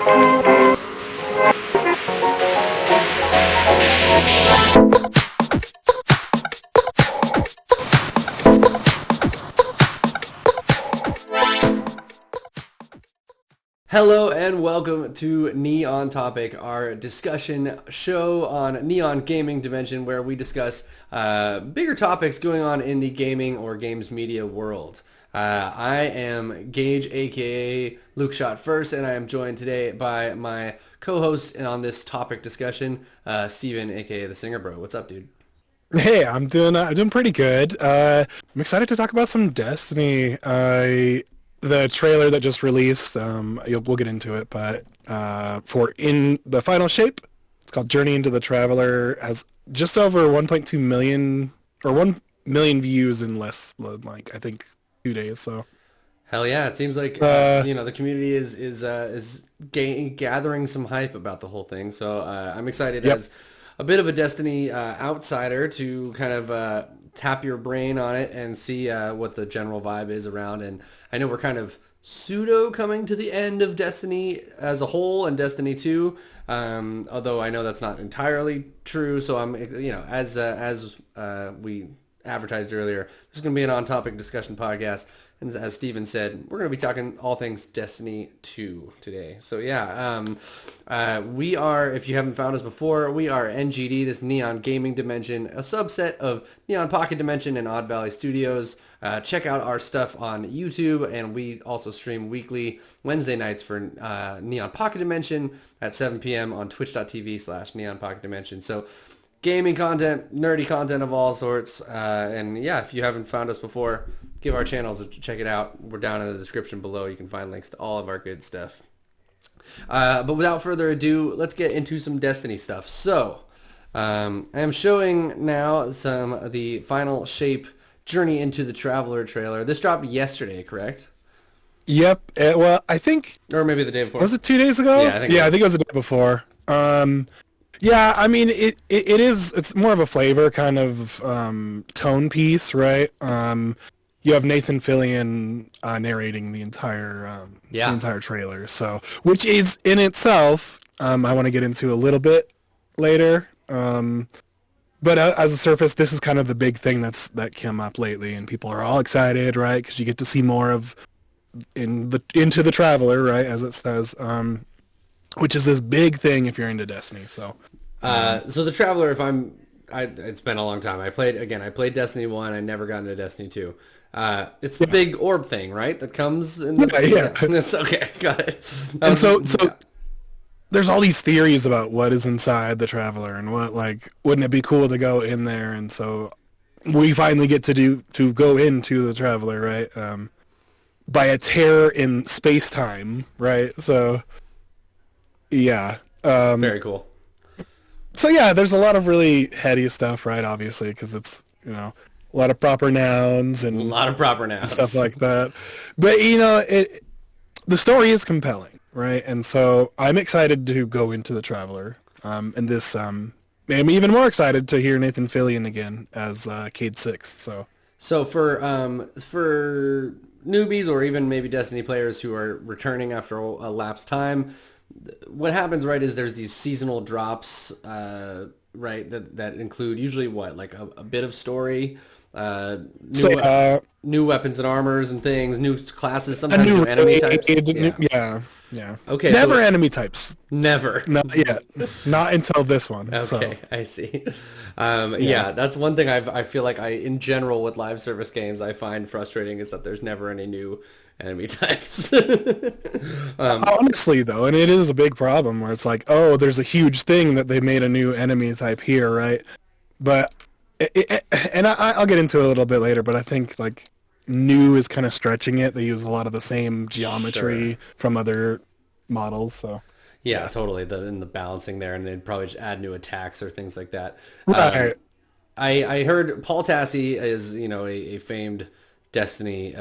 Hello and welcome to Neon Topic, our discussion show on Neon Gaming Dimension, where we discuss bigger topics going on in the gaming or games media world. I am Gage, aka Lukeshot1st, and I am joined today by my co-host on this topic discussion, Steven, aka TheSingerBro. What's up, dude? Hey, I'm doing pretty good. I'm excited to talk about some Destiny. The trailer that just released, we'll get into it, but for In the Final Shape, it's called Journey into the Traveler, has just over 1.2 million, or 1 million views in less than, like, I think, 2 days, so. Hell yeah, it seems like, the community is gathering some hype about the whole thing, so I'm excited as a bit of a Destiny outsider to kind of tap your brain on it and see what the general vibe is around. And I know we're kind of pseudo coming to the end of Destiny as a whole and Destiny 2, although I know that's not entirely true. So I'm, as we advertised earlier, this is going to be an on-topic discussion podcast. And as Steven said, we're going to be talking all things Destiny 2 today. So yeah, we are, if you haven't found us before, we are NGD, this Neon Gaming Dimension, a subset of Neon Pocket Dimension and Odd Valley Studios. Check out our stuff on YouTube, and we also stream weekly Wednesday nights for Neon Pocket Dimension at 7 p.m. on twitch.tv/Neon Pocket Dimension. So gaming content, nerdy content of all sorts, and yeah, if you haven't found us before, give our channels a check it out. We're down in the description below. You can find links to all of our good stuff. But without further ado, let's get into some Destiny stuff. So, I am showing now some of the Final Shape Journey into the Traveler trailer. This dropped yesterday, correct? Yep. Well, I think... Or maybe the day before. Was it 2 days ago? Yeah, I think it was the day before. Yeah, I mean, it's more of a flavor kind of tone piece, right? You have Nathan Fillion narrating the entire trailer, so which is in itself I want to get into a little bit later. But as a surface, this is kind of the big thing that came up lately, and people are all excited, right? Because you get to see more of into the Traveler, right, as it says, which is this big thing if you're into Destiny. So, so the Traveler, it's been a long time. I played Destiny 1. I never got into Destiny 2. It's the big orb thing, right? That comes in the... Yeah. That's okay. Got it. And so there's all these theories about what is inside the Traveler and what, like, wouldn't it be cool to go in there? And so we finally get to go into the Traveler, right? By a tear in space-time, right? So, yeah. Very cool. So yeah, there's a lot of really heady stuff, right? Obviously, because it's, a lot of proper nouns and a lot of proper nouns, stuff like that. But the story is compelling, right? And so I'm excited to go into the Traveler. And this, I'm even more excited to hear Nathan Fillion again as Cade 6. So for newbies or even maybe Destiny players who are returning after a lapsed time, what happens, right, is there's these seasonal drops, right, that include usually like a bit of story, new weapons and armors and things, new classes, sometimes new enemy types. Yeah. Okay. Never enemy types. Never. Not yet. Not until this one. Okay, so. I see. Yeah, that's one thing I feel like in general with live service games I find frustrating is that there's never any new enemy types. Honestly, though, and it is a big problem where it's like, oh, there's a huge thing that they made a new enemy type here, right? But, and I'll get into it a little bit later, but I think, like, new is kind of stretching it. They use a lot of the same geometry from other models, so... Yeah, totally. The balancing there, and they'd probably just add new attacks or things like that. Right. I heard Paul Tassi is, a famed Destiny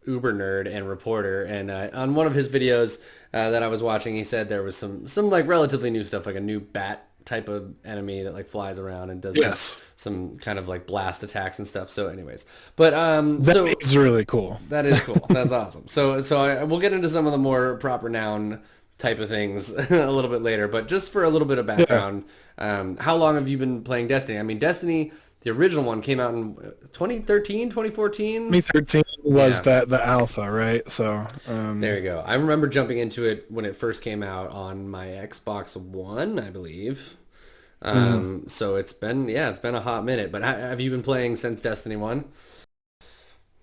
uber nerd and reporter, and on one of his videos that I was watching, he said there was some like relatively new stuff, like a new bat type of enemy that like flies around and does some kind of like blast attacks and stuff. So anyways, but that is really cool. That is cool. That's awesome. So we'll get into some of the more proper noun type of things a little bit later. But just for a little bit of Yeah. background, how long have you been playing Destiny? I mean, Destiny, the original one came out in 2013, 2014. 2013 was Yeah. the alpha, right? So, There you go. I remember jumping into it when it first came out on my Xbox One, I believe. mhm. So it's been a hot minute. But have you been playing since Destiny 1?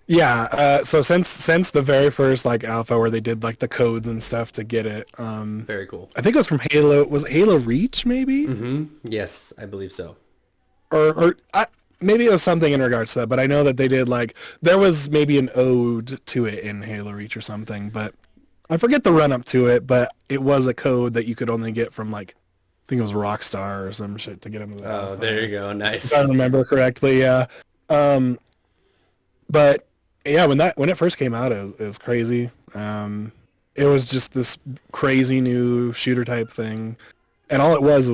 Yeah. So since the very first like alpha where they did like the codes and stuff to get it, Very cool. I think it was from Halo. Was it Halo Reach maybe? Yes, I believe so. Or maybe it was something in regards to that. But I know that they did like there was maybe an ode to it in Halo Reach or something. But I forget the run up to it. But it was a code that you could only get from like I think it was Rockstar or some shit to get into the Oh, alpha. there you go. Nice. If I remember correctly, yeah. Um, but yeah, when it first came out, it was crazy. It was just this crazy new shooter type thing, and all it was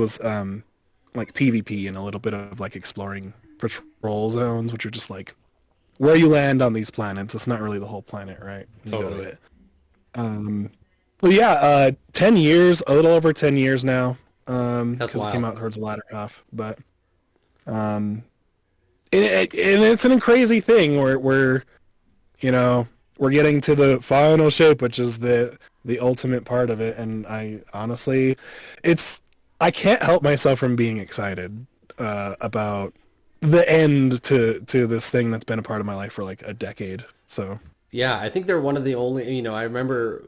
like PvP and a little bit of like exploring patrol zones, which are just like where you land on these planets. It's not really the whole planet, right? You go to Totally. it. But yeah, 10 years, a little over 10 years now, That's because it came wild. out towards the latter half. But um, and it's a crazy thing where you know, we're getting to the final shape, which is the ultimate part of it. And I honestly, it's I can't help myself from being excited about the end to this thing that's been a part of my life for like a decade. So Yeah, I think they're one of the only, I remember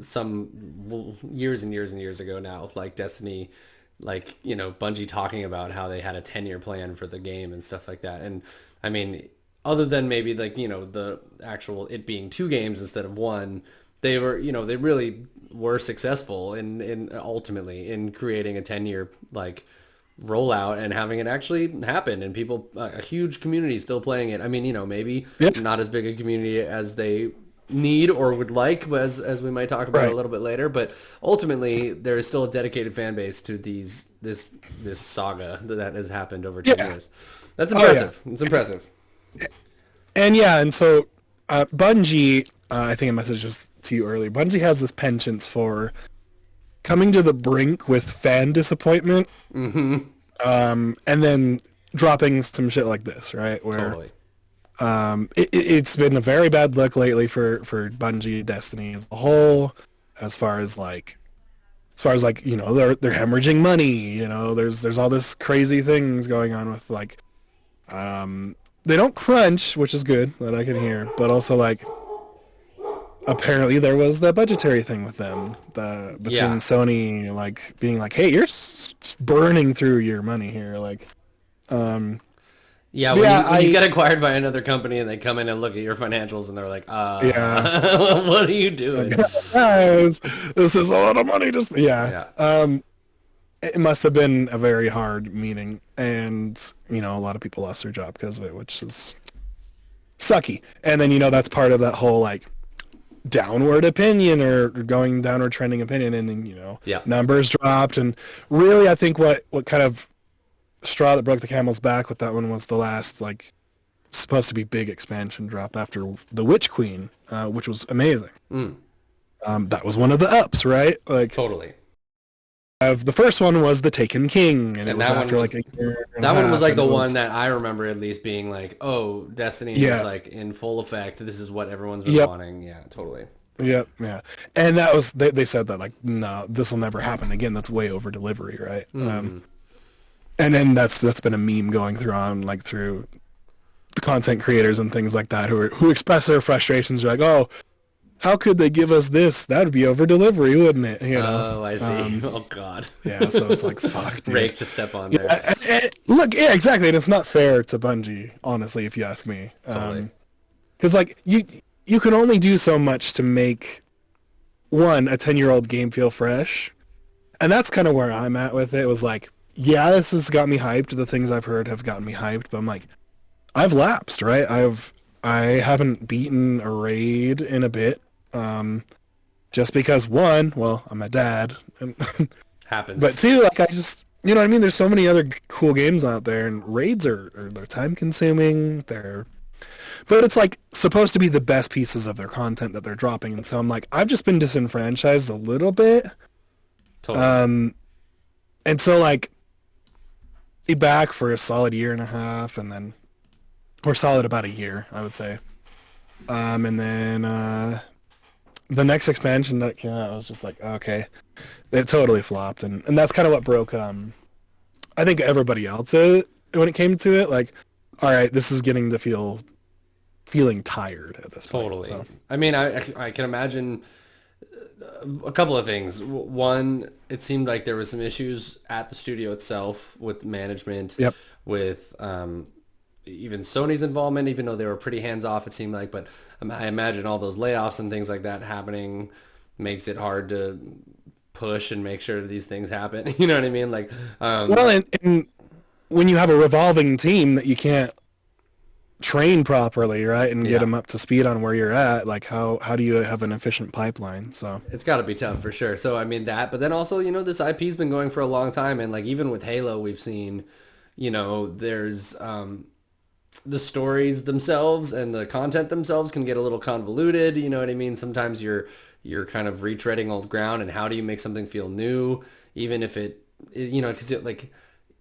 some years and years and years ago now, like Destiny, like, Bungie talking about how they had a 10-year plan for the game and stuff like that. And I mean, other than maybe like, the actual it being two games instead of one, they were, they really were successful in ultimately in creating a 10-year like rollout and having it actually happen and people a huge community still playing it. I mean, maybe yeah, not as big a community as they need or would like, but as we might talk about a right, little bit later, but ultimately there is still a dedicated fan base to this saga that has happened over 10 yeah, years. That's oh yeah, impressive. It's impressive. and yeah, and so Bungie, I think I messaged this to you earlier. Bungie has this penchant for coming to the brink with fan disappointment, and then dropping some shit like this, right? Where Totally. it's been a very bad look lately for Bungie Destiny as a whole, as far as like they're hemorrhaging money. There's all this crazy things going on with like they don't crunch, which is good that I can hear, but also like apparently there was the budgetary thing with them, between Yeah. Sony like being like, hey, you're burning through your money here, like Yeah, yeah, when you get acquired by another company and they come in and look at your financials and they're like, yeah. what are you doing? Guys, this is a lot of money. Just yeah. Yeah. It must have been a very hard meeting, and a lot of people lost their job because of it, which is sucky. And then that's part of that whole like downward opinion or going downward trending opinion, and then Yeah. numbers dropped, and really I think what kind of straw that broke the camel's back with that one was the last like supposed to be big expansion drop after the Witch Queen, which was amazing. That was one of the ups, right? Like Totally. the first one was the Taken King, and it And was that one after was like a year and a that one was half, like and the it one was that I remember at least being like, oh, Destiny yeah, is like in full effect. This is what everyone's been yep, wanting. Yeah, totally. yep, yeah. And that was they said that like no, this will never happen again. That's way over delivery, right? And then that's been a meme going through the content creators and things like that who express their frustrations. They're like, oh, how could they give us this? That'd be over delivery, wouldn't it? Oh, I see. Oh God. Yeah, so it's like fuck, dude. Rake to step on Yeah, there. look, yeah, exactly, and it's not fair to Bungie, honestly, if you ask me. Totally. Because like you can only do so much to make one a 10-year-old game feel fresh, and that's kind of where I'm at with it. It was like, yeah, this has got me hyped. The things I've heard have gotten me hyped, but I'm like, I've lapsed, right? I haven't beaten a raid in a bit. Just because one, well, I'm a dad, Happens. but two, like I just, what I mean. There's so many other cool games out there, and raids they're time consuming. but it's like supposed to be the best pieces of their content that they're dropping, and so I'm like, I've just been disenfranchised a little bit. Totally. And so like, be back for a solid year and a half, and then, or solid about a year, I would say. And then the next expansion that came out, I was just like, okay, it totally flopped, and that's kind of what broke. I think everybody else when it came to it, like, all right, this is getting to feeling tired at this point. Totally. So. I mean, I can imagine a couple of things. One, it seemed like there was some issues at the studio itself with management, Yep. with even Sony's involvement, even though they were pretty hands off, it seemed like. But I imagine all those layoffs and things like that happening makes it hard to push and make sure that these things happen. You know what I mean? Like, well, and when you have a revolving team that you can't train properly, right, and get them up to speed on where you're at, like how do you have an efficient pipeline? So it's got to be tough for sure. So I mean that, but then also, you know, this IP's been going for a long time, and like even with Halo, we've seen, you know, there's the stories themselves and the content themselves can get a little convoluted. You know what I mean? Sometimes you're kind of retreading old ground, and how do you make something feel new, even if you know, because like.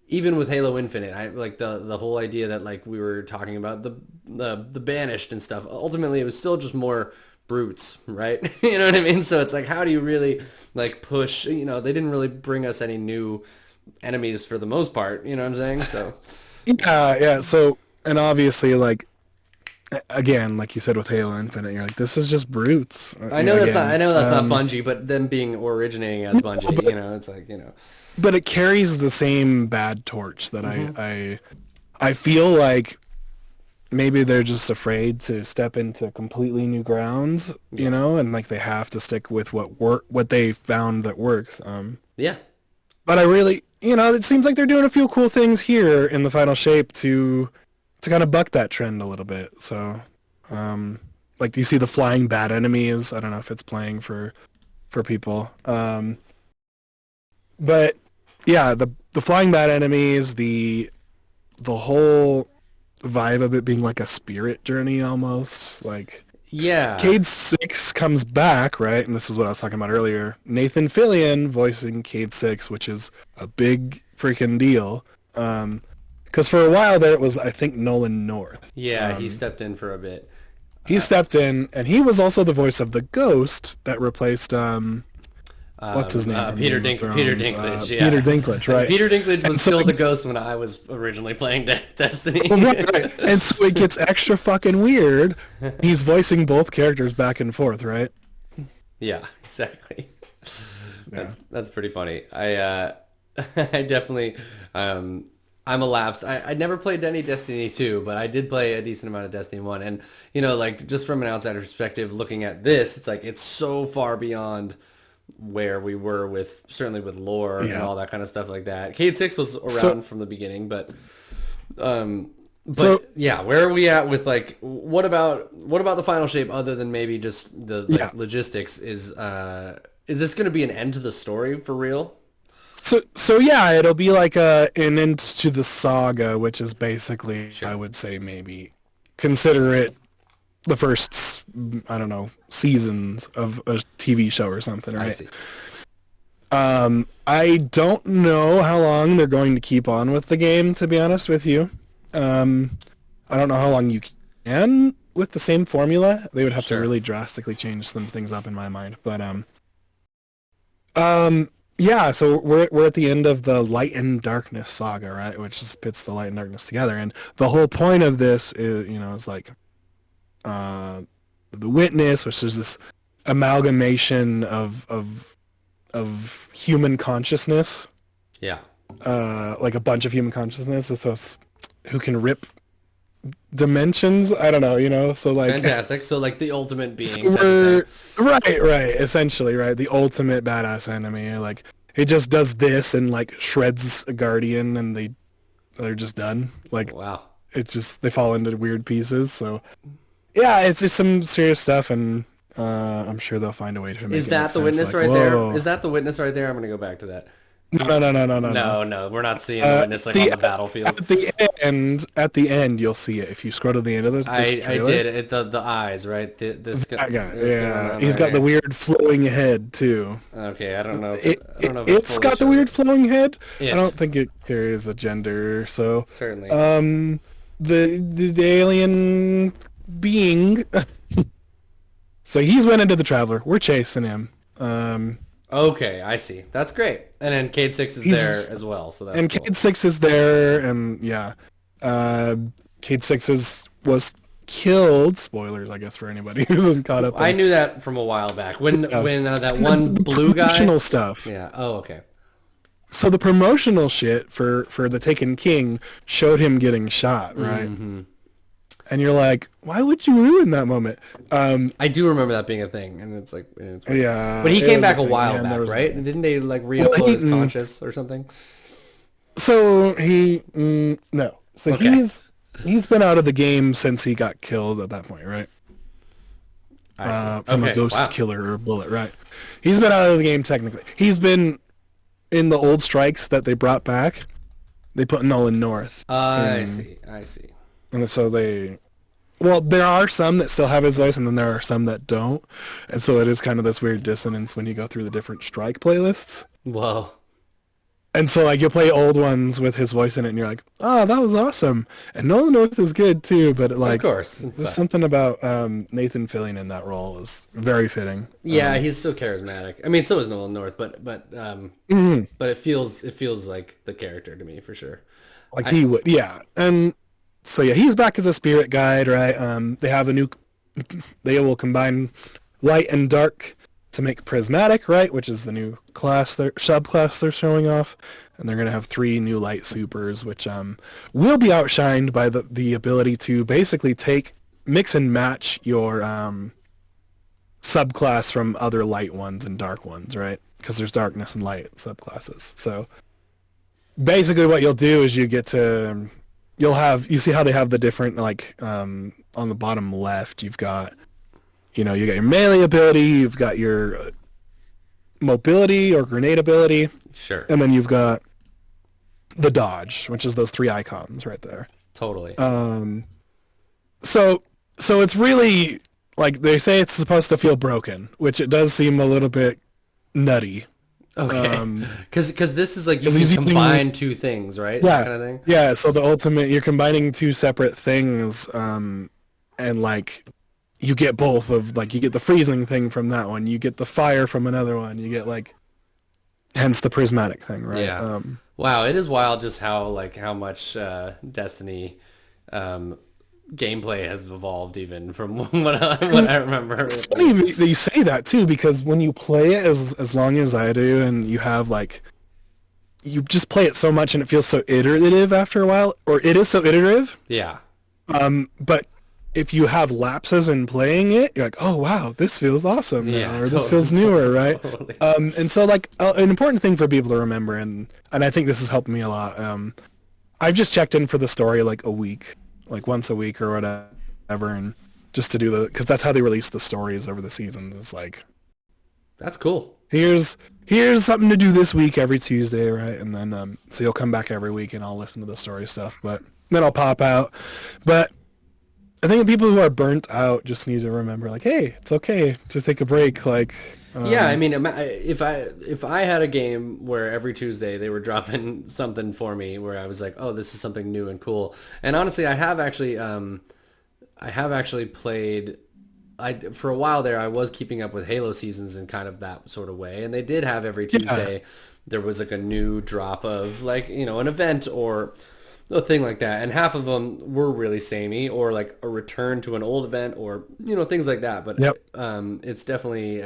Even with Halo Infinite, I like the whole idea that like we were talking about the banished and stuff. Ultimately, it was still just more brutes, right? You know what I mean? So it's like, how do you really like push? You know, they didn't really bring us any new enemies for the most part. You know what I'm saying? So yeah. So, and obviously, like, again, like you said with Halo Infinite, you're like, this is just brutes. I know that's not Bungie, but them being originating as Bungie, you know, it's like, you know. But it carries the same bad torch that I feel like maybe they're just afraid to step into completely new grounds, you know, and like they have to stick with what they found that works. Yeah. But I really, you know, it seems like they're doing a few cool things here in the final shape to kind of buck that trend a little bit. So, like, do you see the flying bat enemies? I don't know if it's playing for people. But yeah, the flying bat enemies, the whole vibe of it being like a spirit journey almost, like, yeah. Cade 6 comes back, right? And this is what I was talking about earlier. Nathan Fillion voicing Cade 6, which is a big freaking deal. Because for a while there it was, I think, Nolan North. Yeah, he stepped in for a bit. He stepped in, and he was also the voice of the ghost that replaced what's his name? Peter Dinklage. Yeah. Peter Dinklage, right? Peter Dinklage was still the ghost when I was originally playing Destiny. Right. And so it gets extra fucking weird. He's voicing both characters back and forth, right? Yeah, exactly. That's pretty funny. I definitely I'm a lapsed. I never played any Destiny 2, but I did play a decent amount of Destiny 1. And, you know, like, just from an outsider perspective, looking at this, it's like, it's so far beyond where we were certainly with lore and all that kind of stuff like that. Cade 6 was around from the beginning, but yeah, where are we at with, like, what about the final shape other than maybe just the logistics? Is this going to be an end to the story for real? So yeah, it'll be like an end to the saga, which is basically, I would say, maybe consider it the first, I don't know, seasons of a TV show or something, right? I see. I don't know how long they're going to keep on with the game, to be honest with you. I don't know how long you can with the same formula. They would have to really drastically change some things up in my mind, but yeah, so we're at the end of the Light and Darkness saga, right? Which just pits the Light and Darkness together, and the whole point of this is, you know, is like the Witness, which is this amalgamation of human consciousness. Yeah. Like a bunch of human consciousness, so who can rip dimensions. I don't know, you know. So like, fantastic. So like the ultimate being. So right. Essentially, right. The ultimate badass enemy. Like it just does this and like shreds a guardian, and they're just done. Like wow. It's just they fall into weird pieces. So yeah, it's some serious stuff, and I'm sure they'll find a way to make. Is that the Witness right there? Is that the Witness right there? I'm gonna go back to that. No. No, we're not seeing the witness like on the battlefield. At the end, you'll see it if you scroll to the end of this trailer. I did it. The eyes, right? This That guy, yeah, he's got the weird flowing head too. Okay, I don't know. It, I don't know if it's got the weird flowing head. I It. don't think it carries a gender. So Certainly. the alien being. So he's went into the Traveler. We're chasing him. Okay, I see. That's great. And then Cade 6 is there as well, so that's and cool. Cade 6 is there, and yeah, Cade 6 was killed. Spoilers, I guess, for anybody who isn't caught up. I knew that from a while back when that one blue guy. Promotional stuff. Yeah. Oh, okay. So the promotional shit for the Taken King showed him getting shot, right? Mm-hmm. And you're like, why would you ruin that moment? I do remember that being a thing, and it's like, yeah. But he came back a while back, right? And didn't they like re-upload his conscious or something? So no. So Okay. he's been out of the game since he got killed at that point, right? I see. From a ghost killer or bullet, right? He's been out of the game technically. He's been in the old strikes that they brought back. They put Nolan North. I see. And so there are some that still have his voice, and then there are some that don't. And so it is kind of this weird dissonance when you go through the different strike playlists. Whoa. And so, like, you'll play old ones with his voice in it, and you're like, oh, that was awesome. And Nolan North is good, too, but, like, of course. There's something about Nathan Fillion in that role is very fitting. Yeah, he's so charismatic. I mean, so is Nolan North, but it feels like the character to me, for sure. Like, he would, yeah. And so, yeah, he's back as a spirit guide, right? They will combine light and dark to make prismatic, right? Which is the new subclass they're showing off. And they're going to have 3 new light supers, which will be outshined by the ability to basically mix and match your subclass from other light ones and dark ones, right? Because there's darkness and light subclasses. So basically what you'll do is you see how they have the different, like, on the bottom left, you got your melee ability, you've got your mobility or grenade ability. Sure. And then you've got the dodge, which is those 3 icons right there. Totally. So it's really, like, they say it's supposed to feel broken, which it does seem a little bit nutty. Okay. Because this is like you can combine 2 things, right? Yeah. That kind of thing. Yeah. So the ultimate, you're combining 2 separate things, and like you get both of, like, you get the freezing thing from that one, you get the fire from another one, you get, like, hence the prismatic thing, right? Yeah. Wow, it is wild just how much Destiny gameplay has evolved even from what I remember. It's funny that you say that too, because when you play it as long as I do, and you have, like, you just play it so much and it feels so iterative after a while, or it is so iterative. Yeah. But if you have lapses in playing it, you're like, oh wow, this feels awesome now, or this feels newer, right? Totally. And so, like, an important thing for people to remember, and I think this has helped me a lot. I've just checked in for the story like once a week or whatever, and just to do because that's how they release the stories over the seasons. It's like, that's cool. Here's something to do this week every Tuesday, right? And then so you'll come back every week, and I'll listen to the story stuff, but then I'll pop out. But I think people who are burnt out just need to remember, like, hey, it's okay to take a break. Like, yeah, I mean, if I had a game where every Tuesday they were dropping something for me, where I was like, oh, this is something new and cool. And honestly, I have actually played. For a while there, I was keeping up with Halo seasons in kind of that sort of way, and they did have every Tuesday. Yeah. There was like a new drop of, like, an event or a thing like that, and half of them were really samey, or like a return to an old event, or things like that. But it's definitely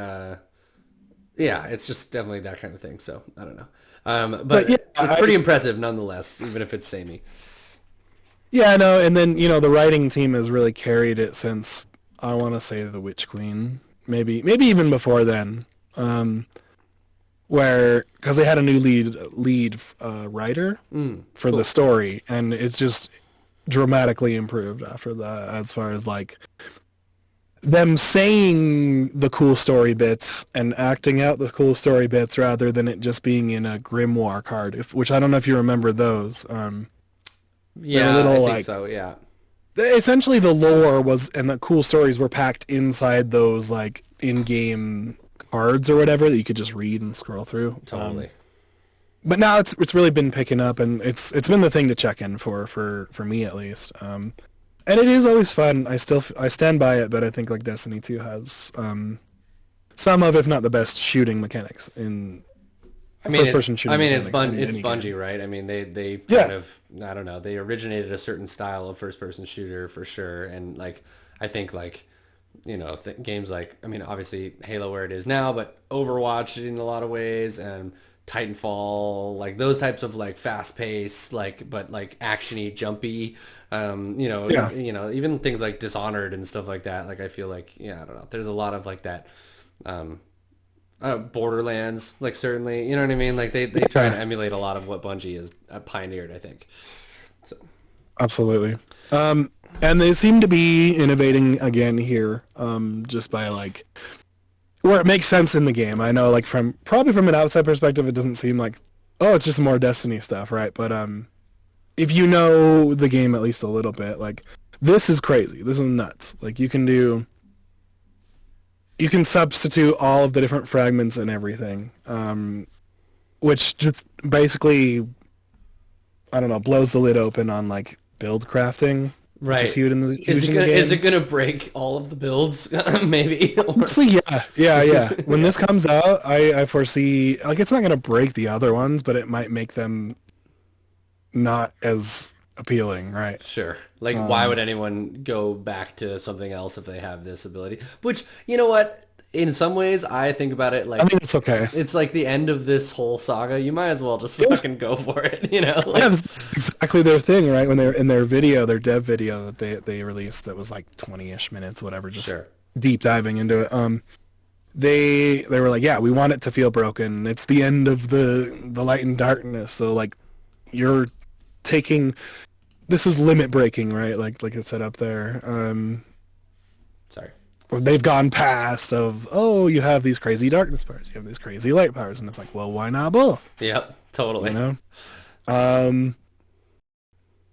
it's just definitely that kind of thing. So I don't know, but it's pretty impressive nonetheless, even if it's samey. Yeah, no, and then the writing team has really carried it since, I want to say, the Witch Queen, maybe even before then. Because they had a new lead writer for the story, and it's just dramatically improved after that, as far as, like, them saying the cool story bits and acting out the cool story bits rather than it just being in a grimoire card, which I don't know if you remember those. Yeah, little, I think like, so. Yeah. essentially the lore was and the cool stories were packed inside those like in-game cards or whatever that you could just read and scroll through. Totally. But now it's really been picking up, and it's been the thing to check in for me at least. And it is always fun. I stand by it, but I think like Destiny 2 has some of, if not the best, shooting mechanics in first-person shooting. It's Bungie, right? I mean, they kind of, I don't know, they originated a certain style of first-person shooter for sure, and like I think like, you know, games like, I mean, obviously Halo where it is now, but Overwatch in a lot of ways, and Titanfall, like those types of like fast-paced, like but like actiony, jumpy, you know, even things like Dishonored and stuff like that. Like I feel like, yeah, I don't know, there's a lot of like that. Borderlands, like certainly, you know what I mean? Like they try and emulate a lot of what Bungie has pioneered, I think. So absolutely. And they seem to be innovating again here, just by like where it makes sense in the game. I know, like probably from an outside perspective, it doesn't seem like, oh, it's just more Destiny stuff, right? But if you know the game at least a little bit, like this is crazy. This is nuts. Like you can substitute all of the different fragments and everything, which just basically, I don't know, blows the lid open on like build crafting. Right. Is it gonna break all of the builds? Maybe. Honestly, yeah. When this comes out, I foresee, like, it's not gonna break the other ones, but it might make them not as appealing, right? Sure. Like, why would anyone go back to something else if they have this ability? Which, you know what? In some ways, I think about it like, I mean, it's okay. It's like the end of this whole saga. You might as well just fucking go for it, you know? Like, yeah, that's exactly their thing, right? When they're in their dev video that they released that was like 20-ish minutes, whatever, just deep diving into it. They were like, yeah, we want it to feel broken. It's the end of the light and darkness. So like, you're taking, this is limit breaking, right? Like it said up there. Sorry. They've gone past of, oh, you have these crazy darkness powers, you have these crazy light powers, and it's like, well, why not both? Yep, totally. You know?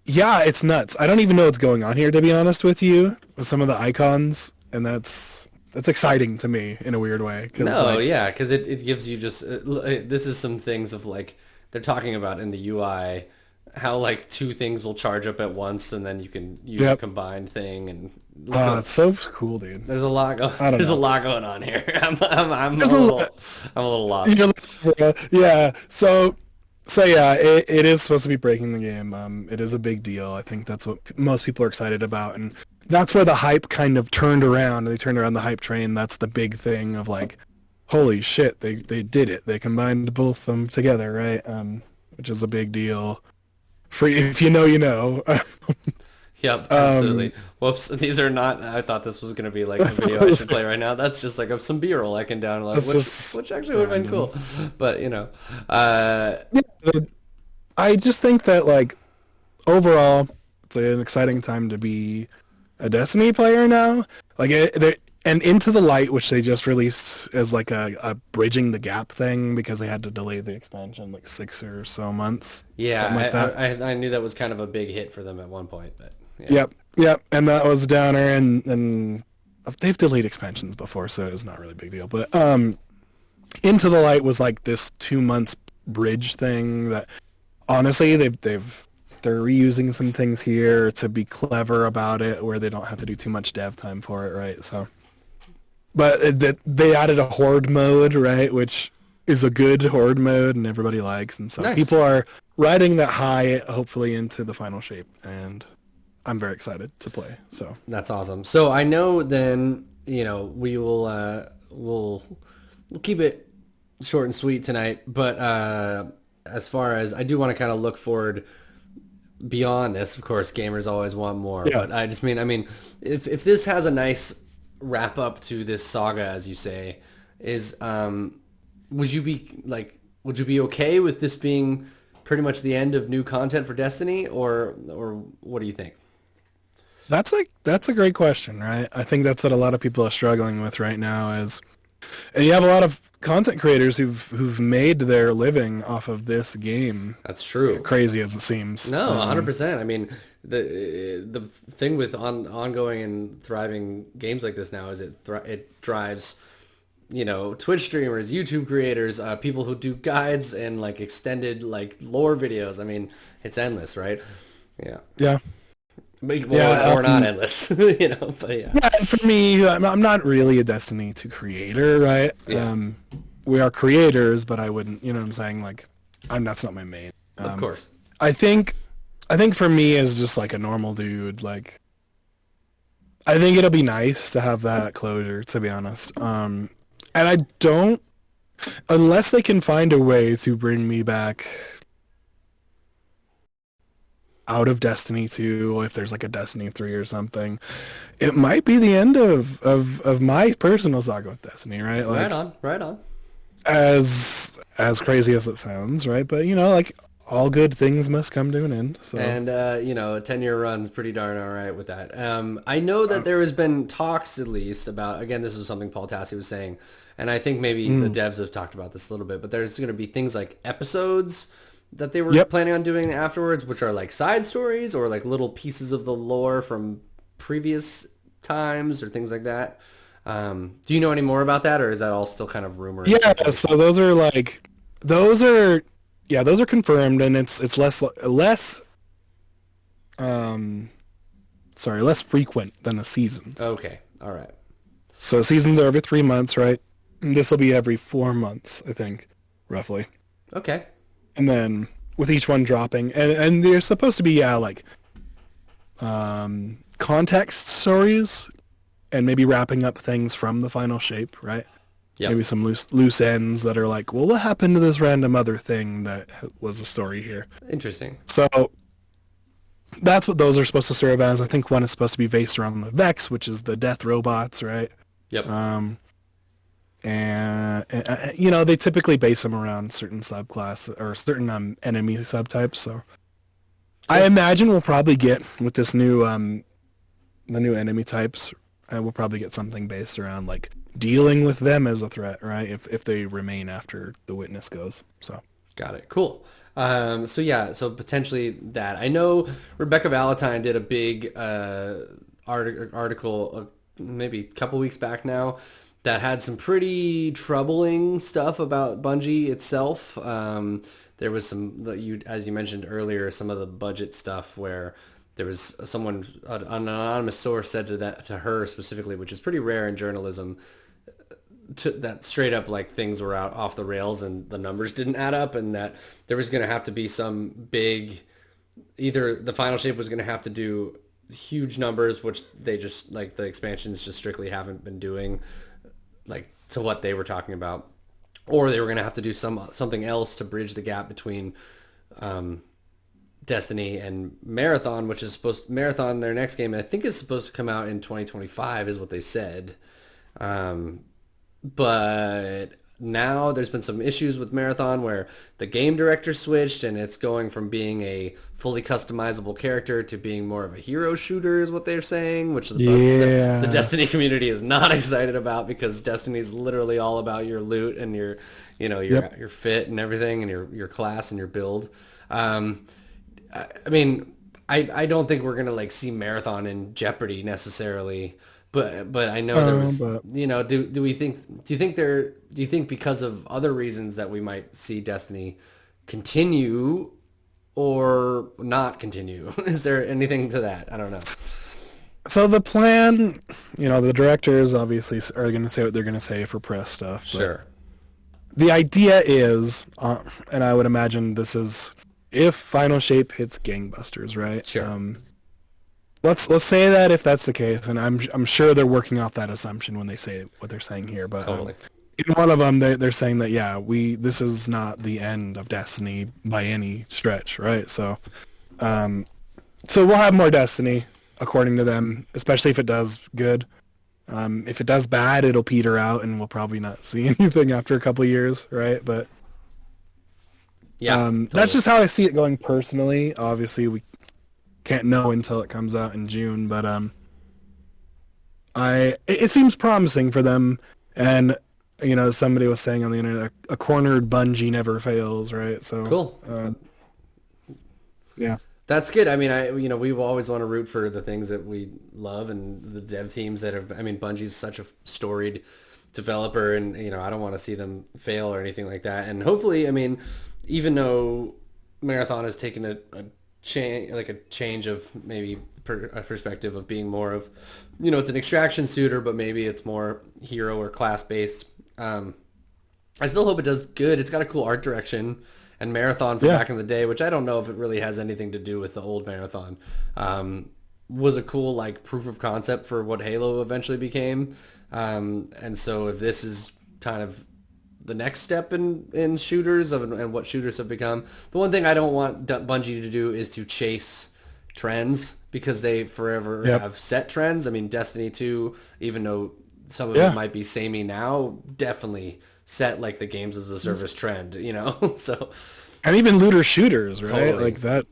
Yeah, it's nuts. I don't even know what's going on here, to be honest with you, with some of the icons, and that's exciting to me in a weird way. Because it gives you just, this is some things of like, they're talking about in the UI, how like two things will charge up at once, and then you can use a combined thing, and that's so cool, dude. There's a lot going. There's a lot going on here. I'm a little lost. Yeah. So yeah, it is supposed to be breaking the game. It is a big deal. I think that's what most people are excited about, and that's where the hype kind of turned around. They turned around the hype train. That's the big thing of like, holy shit, they did it. They combined both of them together, right? Which is a big deal. For if you know, you know. Yep, absolutely. Whoops, these are not. I thought this was going to be like a video I should play right now. That's just like some B-roll I can download, which actually would have been cool. But you know, I just think that like overall, it's an exciting time to be a Destiny player now. Like and Into the Light, which they just released as like a bridging the gap thing because they had to delay the expansion like 6 or so months. Yeah, I knew that was kind of a big hit for them at one point, but yeah. Yep, and that was downer, and they've delayed expansions before, so it's not really a big deal. But Into the Light was like this 2 months bridge thing that honestly they're reusing some things here to be clever about it, where they don't have to do too much dev time for it, right? So. But they added a horde mode, right, which is a good horde mode and everybody likes. And so people are riding that high, hopefully, into the final shape. And I'm very excited to play. So that's awesome. So I know then, you know, we will we'll keep it short and sweet tonight. But as far as I do want to kind of look forward beyond this, of course, gamers always want more. Yeah. But I mean, if this has a nice wrap up to this saga, as you say, is would you be okay with this being pretty much the end of new content for Destiny, or what do you think? That's a great question, right? I think that's what a lot of people are struggling with right now is, and you have a lot of content creators who've made their living off of this game. That's true. Crazy as it seems. No, 100%. I mean, the thing with ongoing and thriving games like this now is it drives, Twitch streamers, YouTube creators, people who do guides and like extended like lore videos. I mean, it's endless, right? Yeah. Yeah. Or not endless, but yeah. Yeah, for me, I'm not really a Destiny 2 creator, right? Yeah. We are creators, but I wouldn't, you know what I'm saying? Like, that's not my main. Of course. I think for me as just like a normal dude, like, I think it'll be nice to have that closure, to be honest. And I don't, unless they can find a way to bring me back out of Destiny 2, if there's like a Destiny 3 or something, it might be the end of my personal saga with Destiny, right? Like, right on. As crazy as it sounds, right? But like all good things must come to an end. So. And a 10-year run's pretty darn all right with that. I know that there has been talks at least about, again, this is something Paul Tassi was saying, and I think maybe the devs have talked about this a little bit, but there's going to be things like episodes that they were planning on doing afterwards, which are like side stories or like little pieces of the lore from previous times or things like that. Do you know any more about that, or is that all still kind of rumors? Yeah, so those are confirmed, and it's less frequent than the seasons. Okay, all right. So seasons are every 3 months, right? And this will be every 4 months, I think, roughly. Okay. And then with each one dropping, and they're supposed to be context stories, and maybe wrapping up things from the final shape, right? Yeah. Maybe some loose ends that are like, well, what happened to this random other thing that was a story here? Interesting. So that's what those are supposed to serve as. I think one is supposed to be based around the Vex, which is the death robots, right? Yep. And they typically base them around certain subclass or certain enemy subtypes. So I imagine we'll probably get with this new the new enemy types. We'll probably get something based around like dealing with them as a threat, right? If they remain after the witness goes. So got it. Cool. So potentially that. I know Rebecca Valentine did a big article maybe a couple weeks back now that had some pretty troubling stuff about Bungie itself. There was some, as you mentioned earlier, some of the budget stuff where there was an anonymous source said to her specifically, which is pretty rare in journalism, that straight up like things were out off the rails and the numbers didn't add up, and that there was going to have to be some big, either the final shape was going to have to do huge numbers, which they just, like, the expansions just strictly haven't been doing, like, to what they were talking about, or they were going to have to do something else to bridge the gap between Destiny and Marathon, which is Marathon, their next game, I think, is supposed to come out in 2025 is what they said. But now there's been some issues with Marathon where the game director switched, and it's going from being a fully customizable character to being more of a hero shooter is what they're saying, which the Destiny community is not excited about, because Destiny is literally all about your loot and your fit and everything, and your class and your build. I mean, I don't think we're gonna see Marathon in jeopardy necessarily, but I know there was, do you think because of other reasons that we might see Destiny continue or not continue? Is there anything to that? I don't know. So the plan, the directors obviously are going to say what they're going to say for press stuff. Sure. The idea is, and I would imagine this is, if Final Shape hits gangbusters, right? Sure. Let's say that if that's the case, and I'm sure they're working off that assumption when they say what they're saying here. But totally. In one of them, they're saying that this is not the end of Destiny by any stretch, right? So, so we'll have more Destiny according to them, especially if it does good. If it does bad, it'll peter out, and we'll probably not see anything after a couple of years, right? But yeah, totally. That's just how I see it going personally. Obviously, can't know until it comes out in June. But it seems promising for them, and somebody was saying on the internet, a cornered Bungie never fails, right? So cool. Yeah. That's good. I mean, we always want to root for the things that we love and the dev teams that have. I mean, Bungie's such a storied developer, and I don't want to see them fail or anything like that. And hopefully, I mean, even though Marathon has taken a change of maybe a perspective of being more of, it's an extraction shooter, but maybe it's more hero or class based. I still hope it does good. It's got a cool art direction. And Marathon from back in the day, which I don't know if it really has anything to do with the old Marathon, was a cool proof of concept for what Halo eventually became. And so if this is kind of the next step in shooters and what shooters have become, the one thing I don't want Bungie to do is to chase trends, because they forever have set trends. I mean, Destiny 2, even though some of it might be samey now, definitely set the games as a service trend, so. And even looter shooters, right? Totally. Like that.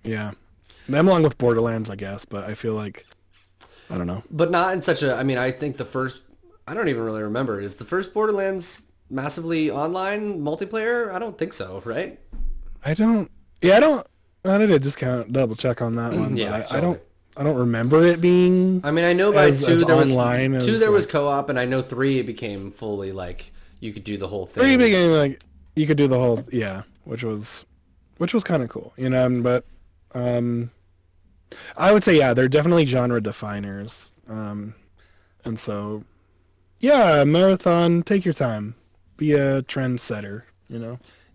Yeah. Them along with Borderlands, I guess, but I feel like, I don't know. But not in such a, I mean, I think I don't even really remember. Is the first Borderlands massively online multiplayer? I don't think so, right? I need to just double check on that one. Yeah, but I don't remember it being. I mean, I know by 2 there was online 2 there was co-op, and I know 3 it became fully you could do the whole thing. 3 became you could do the whole which was kind of cool, But I would say they're definitely genre definers, and so Marathon, take your time, be a trendsetter,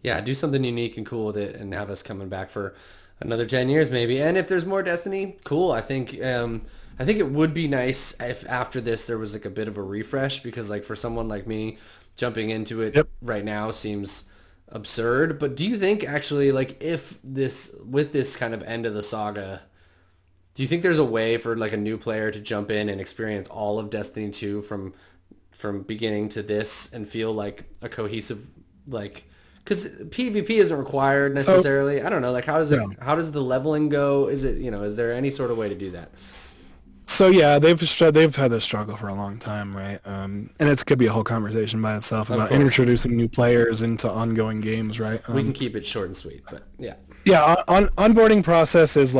Yeah, do something unique and cool with it, and have us coming back for another 10 years maybe. And if there's more Destiny, cool. I think it would be nice if after this there was a bit of a refresh, because for someone like me, jumping into it right now seems absurd. But do you think actually if with this kind of end of the saga, do you think there's a way for a new player to jump in and experience all of Destiny 2 from beginning to this and feel a cohesive because PvP isn't required necessarily. So, I don't know. How does it? How does the leveling go? Is it? Is there any sort of way to do that? So they've had this struggle for a long time, right? And it could be a whole conversation by itself about introducing new players into ongoing games, right? We can keep it short and sweet, but yeah. Yeah, onboarding process is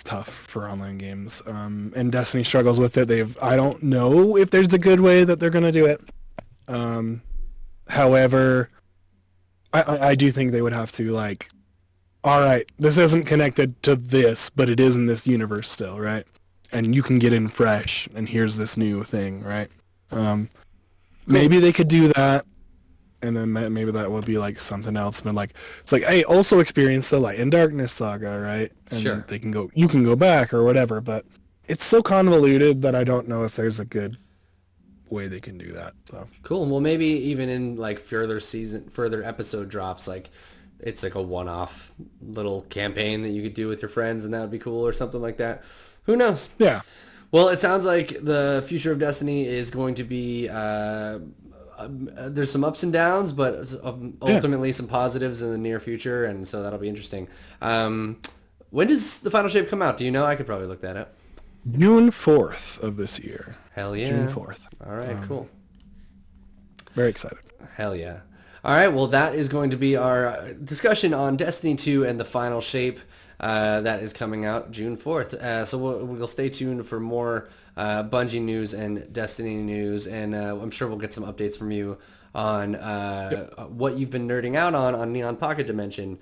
tough for online games, and Destiny struggles with it. I don't know if there's a good way that they're going to do it. However, I do think they would have to all right, this isn't connected to this, but it is in this universe still, right? And you can get in fresh, and here's this new thing, right? Maybe they could do that, and then maybe that would be something else. But it's hey, also experience the Light and Darkness saga, right? And sure. You can go back or whatever, but it's so convoluted that I don't know if there's a good way they can do that. So cool. Well, maybe even in further episode drops, it's a one-off little campaign that you could do with your friends, and that would be cool, or something like that. Who knows? Yeah. Well, it sounds like the future of Destiny is going to be there's some ups and downs, but ultimately some positives in the near future, and so that'll be interesting. When does the final shape come out? Do you know? I could probably look that up. June 4th of this year. Hell yeah. June 4th. All right, cool. Very excited. Hell yeah. All right, well, that is going to be our discussion on Destiny 2 and the final shape. That is coming out June 4th. So we'll stay tuned for more Bungie news and Destiny news, and I'm sure we'll get some updates from you on what you've been nerding out on Neon Pocket Dimension,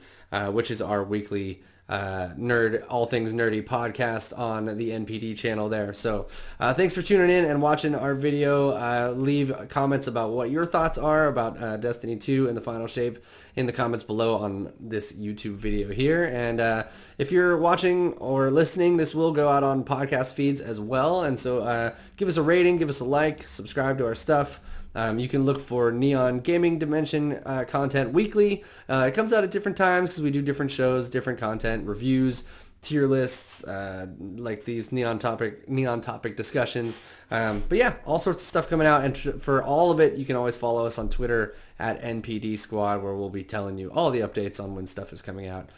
which is our weekly all things nerdy podcast on the NPD channel there. So thanks for tuning in and watching our video. Leave comments about what your thoughts are about Destiny 2 and the final shape in the comments below on this YouTube video here. And if you're watching or listening, this will go out on podcast feeds as well. And so give us a rating, give us a like, subscribe to our stuff. You can look for Neon Gaming Dimension content weekly. It comes out at different times because we do different shows, different content, reviews, tier lists, like these neon topic discussions. But yeah, all sorts of stuff coming out. And for all of it, you can always follow us on Twitter at NPD Squad, where we'll be telling you all the updates on when stuff is coming out.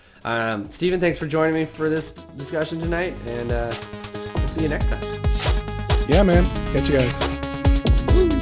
Steven, thanks for joining me for this discussion tonight, and we'll see you next time. Yeah, man. Catch you guys. Woo.